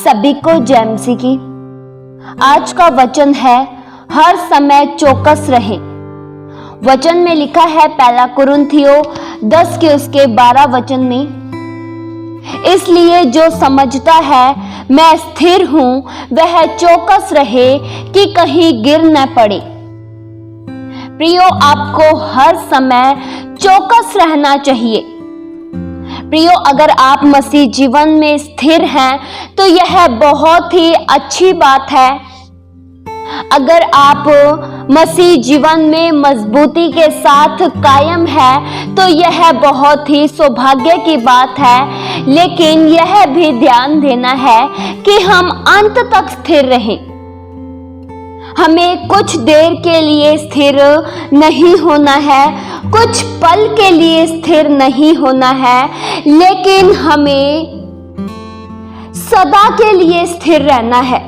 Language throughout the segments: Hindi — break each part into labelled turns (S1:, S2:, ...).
S1: सभी को जय मसीह की। आज का वचन है हर समय चौकस रहे। वचन में लिखा है पहला कुरिन्थियों 10 के उसके 12 वचन में, इसलिए जो समझता है मैं स्थिर हूं वह चौकस रहे कि कहीं गिर न पड़े। प्रियो, आपको हर समय चौकस रहना चाहिए। प्रियो, अगर आप मसीह जीवन में स्थिर हैं तो यह बहुत ही अच्छी बात है। अगर आप मसीह जीवन में मजबूती के साथ कायम है तो यह बहुत ही सौभाग्य की बात है, लेकिन यह भी ध्यान देना है कि हम अंत तक स्थिर रहें। हमें कुछ देर के लिए स्थिर नहीं होना है, कुछ पल के लिए स्थिर नहीं होना है, लेकिन हमें सदा के लिए स्थिर रहना है।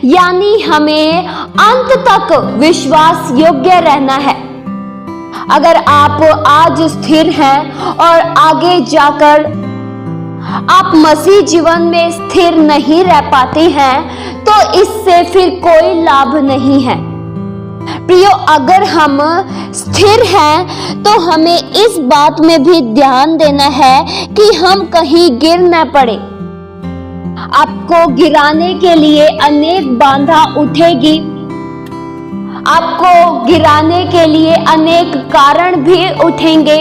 S1: यानी हमें अंत तक विश्वास योग्य रहना है। अगर आप आज स्थिर हैं और आगे जाकर आप मसीह जीवन में स्थिर नहीं रह पाते हैं तो इससे फिर कोई लाभ नहीं है। प्रियो, अगर हम स्थिर हैं तो हमें इस बात में भी ध्यान देना है कि हम कहीं गिर न पड़े। आपको गिराने के लिए अनेक बाधा उठेगी, आपको गिराने के लिए अनेक कारण भी उठेंगे,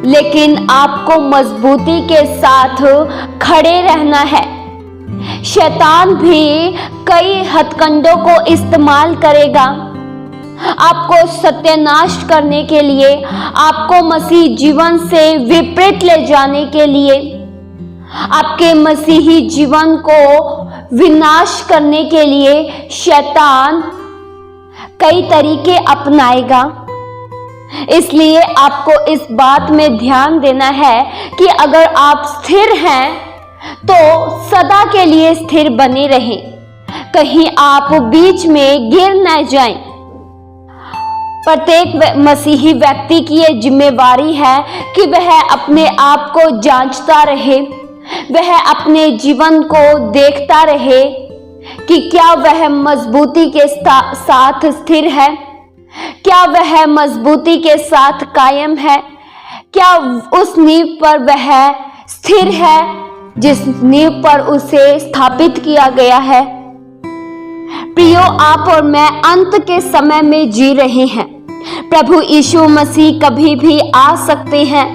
S1: लेकिन आपको मजबूती के साथ खड़े रहना है। शैतान भी कई हथकंडों को इस्तेमाल करेगा आपको सत्यानाश करने के लिए, आपको मसीह जीवन से विपरीत ले जाने के लिए, आपके मसीही जीवन को विनाश करने के लिए शैतान कई तरीके अपनाएगा। इसलिए आपको इस बात में ध्यान देना है कि अगर आप स्थिर हैं तो सदा के लिए स्थिर बने रहें, कहीं आप बीच में गिर न जाएं। प्रत्येक मसीही व्यक्ति की ये जिम्मेवारी है कि वह अपने आप को जांचता रहे, वह अपने जीवन को देखता रहे कि क्या वह मजबूती के साथ स्थिर है, क्या वह मजबूती के साथ कायम है, क्या उस नींव पर वह स्थिर है जिस नींव पर उसे स्थापित किया गया है। प्रियो, आप और मैं अंत के समय में जी रहे हैं। प्रभु यीशु मसीह कभी भी आ सकते हैं,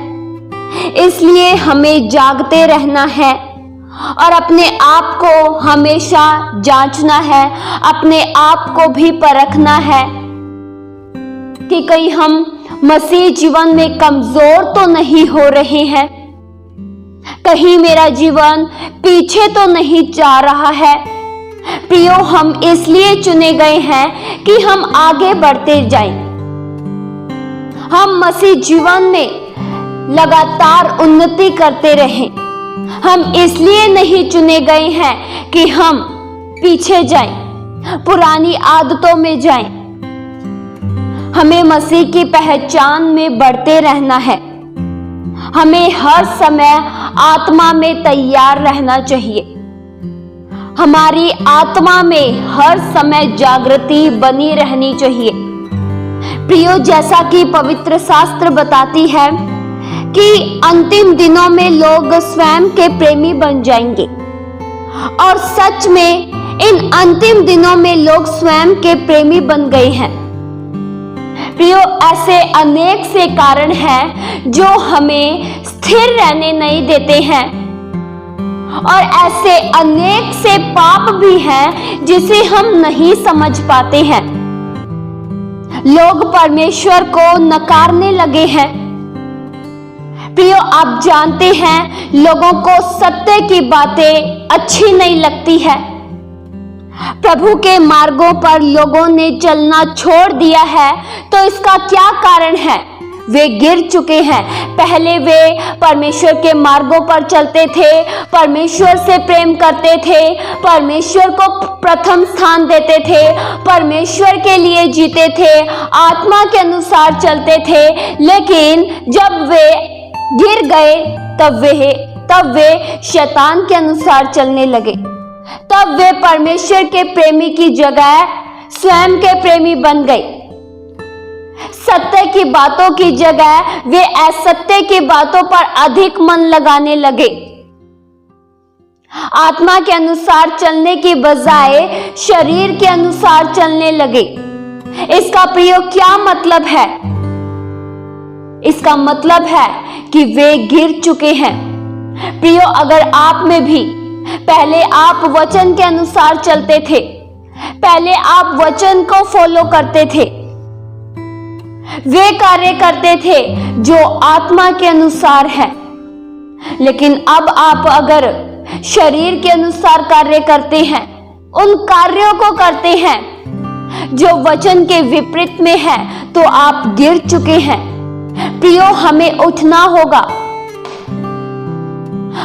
S1: इसलिए हमें जागते रहना है और अपने आप को हमेशा जांचना है, अपने आप को भी परखना है कि कहीं हम मसीह जीवन में कमजोर तो नहीं हो रहे हैं, कहीं मेरा जीवन पीछे तो नहीं जा रहा है। प्रियो, हम इसलिए चुने गए हैं कि हम आगे बढ़ते जाएं, हम मसीह जीवन में लगातार उन्नति करते रहें। हम इसलिए नहीं चुने गए हैं कि हम पीछे जाएं, पुरानी आदतों में जाएं। हमें मसीह की पहचान में बढ़ते रहना है। हमें हर समय आत्मा में तैयार रहना चाहिए। हमारी आत्मा में हर समय जागृति बनी रहनी चाहिए। प्रियो, जैसा कि पवित्र शास्त्र बताती है कि अंतिम दिनों में लोग स्वयं के प्रेमी बन जाएंगे, और सच में इन अंतिम दिनों में लोग स्वयं के प्रेमी बन गए हैं। प्रियो, ऐसे अनेक से कारण हैं जो हमें स्थिर रहने नहीं देते हैं, और ऐसे अनेक से पाप भी हैं जिसे हम नहीं समझ पाते हैं। लोग परमेश्वर को नकारने लगे हैं। प्रियो, आप जानते हैं लोगों को सत्य की बातें अच्छी नहीं लगती है। प्रभु के मार्गों पर लोगों ने चलना छोड़ दिया है, तो इसका क्या कारण है? वे गिर चुके हैं। पहले वे परमेश्वर के मार्गों पर चलते थे, परमेश्वर से प्रेम करते थे, परमेश्वर को प्रथम स्थान देते थे, परमेश्वर के लिए जीते थे, आत्मा के अनुसार चलते थे, लेकिन जब वे गिर गए तब वे तब वे शैतान के अनुसार चलने लगे। तब वे परमेश्वर के प्रेमी की जगह स्वयं के प्रेमी बन गए। सत्य की बातों की जगह वे असत्य की बातों पर अधिक मन लगाने लगे। आत्मा के अनुसार चलने की बजाय शरीर के अनुसार चलने लगे। इसका प्रयोग क्या मतलब है? इसका मतलब है कि वे गिर चुके हैं। प्रियो, अगर आप में भी पहले आप वचन के अनुसार चलते थे, पहले आप वचन को फॉलो करते थे, वे कार्य करते थे जो आत्मा के अनुसार है, लेकिन अब आप अगर शरीर के अनुसार कार्य करते हैं, उन कार्यों को करते हैं जो वचन के विपरीत में है, तो आप गिर चुके हैं। प्रियो, हमें उठना होगा,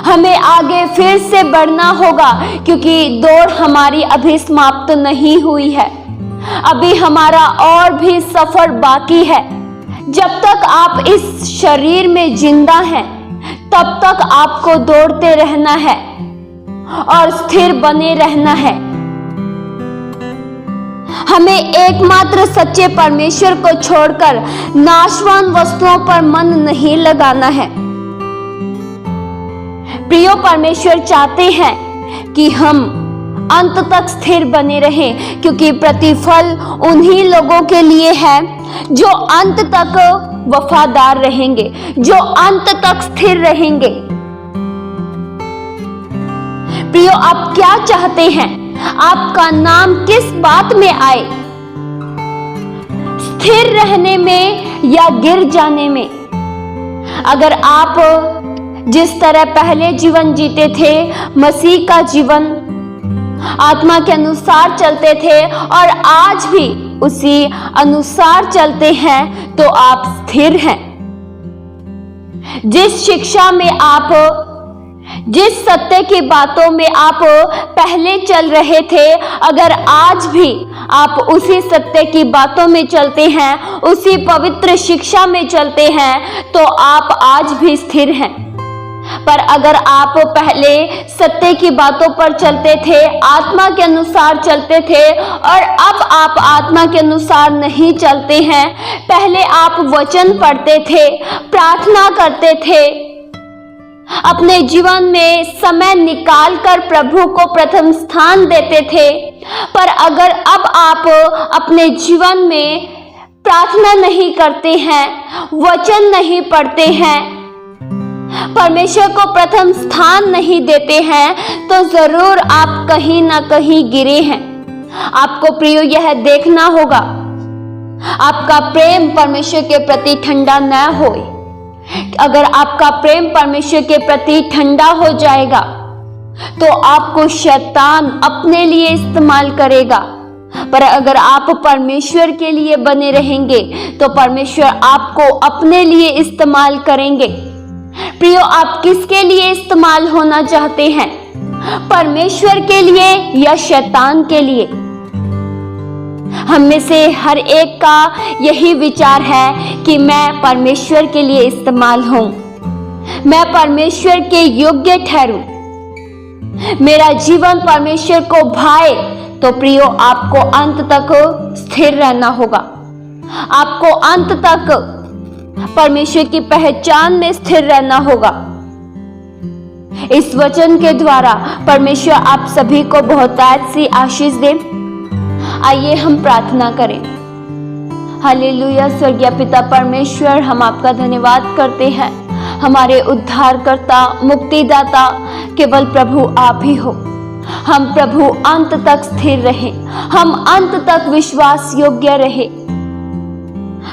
S1: हमें आगे फिर से बढ़ना होगा, क्योंकि दौड़ हमारी अभी समाप्त नहीं हुई है। अभी हमारा और भी सफर बाकी है। जब तक आप इस शरीर में जिंदा हैं, तब तक आपको दौड़ते रहना है और स्थिर बने रहना है। हमें एकमात्र सच्चे परमेश्वर को छोड़कर नाशवान वस्तुओं पर मन नहीं लगाना है। प्रियो, परमेश्वर चाहते हैं कि हम अंत तक स्थिर बने रहें, क्योंकि प्रतिफल उन्हीं लोगों के लिए है जो अंत तक वफादार रहेंगे, जो अंत तक स्थिर रहेंगे। प्रियो, आप क्या चाहते हैं? आपका नाम किस बात में आए? स्थिर रहने में या गिर जाने में? अगर आप जिस तरह पहले जीवन जीते थे, मसीह का जीवन, आत्मा के अनुसार चलते थे और आज भी उसी अनुसार चलते हैं, तो आप स्थिर हैं। जिस शिक्षा में आप, जिस सत्य की बातों में आप पहले चल रहे थे, अगर आज भी आप उसी सत्य की बातों में चलते हैं, उसी पवित्र शिक्षा में चलते हैं, तो आप आज भी स्थिर हैं। पर अगर आप पहले सत्य की बातों पर चलते थे, आत्मा के अनुसार चलते थे, और अब आप आत्मा के अनुसार नहीं चलते हैं, पहले आप वचन पढ़ते थे, प्रार्थना करते थे, अपने जीवन में समय निकालकर प्रभु को प्रथम स्थान देते थे, पर अगर अब आप अपने जीवन में प्रार्थना नहीं करते हैं, वचन नहीं पढ़ते हैं, परमेश्वर को प्रथम स्थान नहीं देते हैं, तो जरूर आप कहीं ना कहीं गिरे हैं। आपको प्रियो यह देखना होगा, आपका प्रेम परमेश्वर के प्रति ठंडा न हो। अगर आपका प्रेम परमेश्वर के प्रति ठंडा हो जाएगा, तो आपको शैतान अपने लिए इस्तेमाल करेगा। पर अगर आप परमेश्वर के लिए बने रहेंगे, तो परमेश्वर आपको अपने लिए इस्तेमाल करेंगे। प्रियो, आप किसके लिए इस्तेमाल होना चाहते हैं? परमेश्वर के लिए या शैतान के लिए? हम में से हर एक का यही विचार है कि मैं परमेश्वर के लिए इस्तेमाल हूं, मैं परमेश्वर के योग्य ठहरूं, मेरा जीवन परमेश्वर को भाए। तो प्रियो, आपको अंत तक स्थिर रहना होगा, आपको अंत तक परमेश्वर की पहचान में स्थिर रहना होगा। इस वचन के द्वारा परमेश्वर आप सभी को बहुतायत सी आशीष दे। आइए हम प्रार्थना करें। हालेलुया। स्वर्गीय पिता परमेश्वर, हम आपका धन्यवाद करते हैं। हमारे उद्धारकर्ता, मुक्तिदाता केवल प्रभु आप ही हो। हम प्रभु अंत तक स्थिर रहे, हम अंत तक विश्वास योग्य रहे।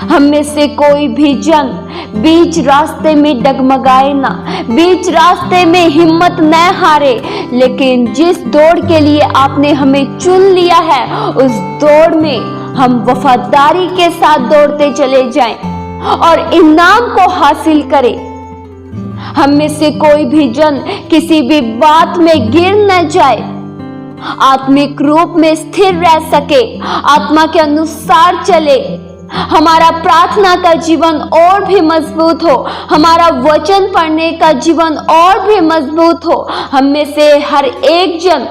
S1: हम में से कोई भी जन बीच रास्ते में डगमगाए ना, बीच रास्ते में हिम्मत न हारे, लेकिन जिस दौड़ के लिए आपने हमें चुन लिया है, उस दौड़ में हम वफादारी के साथ दौड़ते चले जाएं और इनाम को हासिल करें। हम में से कोई भी जन किसी भी बात में गिर न जाए, आत्मिक रूप में स्थिर रह सके, आत्मा के अनुसार चले, हमारा प्रार्थना का जीवन और भी मजबूत हो, हमारा वचन पढ़ने का जीवन और भी मजबूत हो। हम में से हर एक जन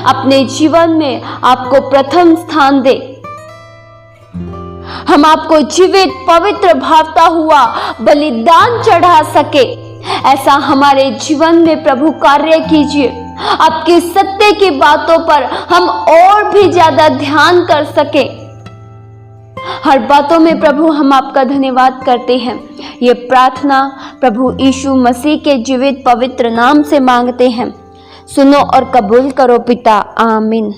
S1: अपने जीवन में आपको प्रथम स्थान दे। हम आपको जीवित पवित्र भावता हुआ बलिदान चढ़ा सके, ऐसा हमारे जीवन में प्रभु कार्य कीजिए। आपकी सत्य की बातों पर हम और भी ज्यादा ध्यान कर सके। हर बातों में प्रभु हम आपका धन्यवाद करते हैं। ये प्रार्थना प्रभु यीशु मसीह के जीवित पवित्र नाम से मांगते हैं। सुनो और कबूल करो पिता, आमीन।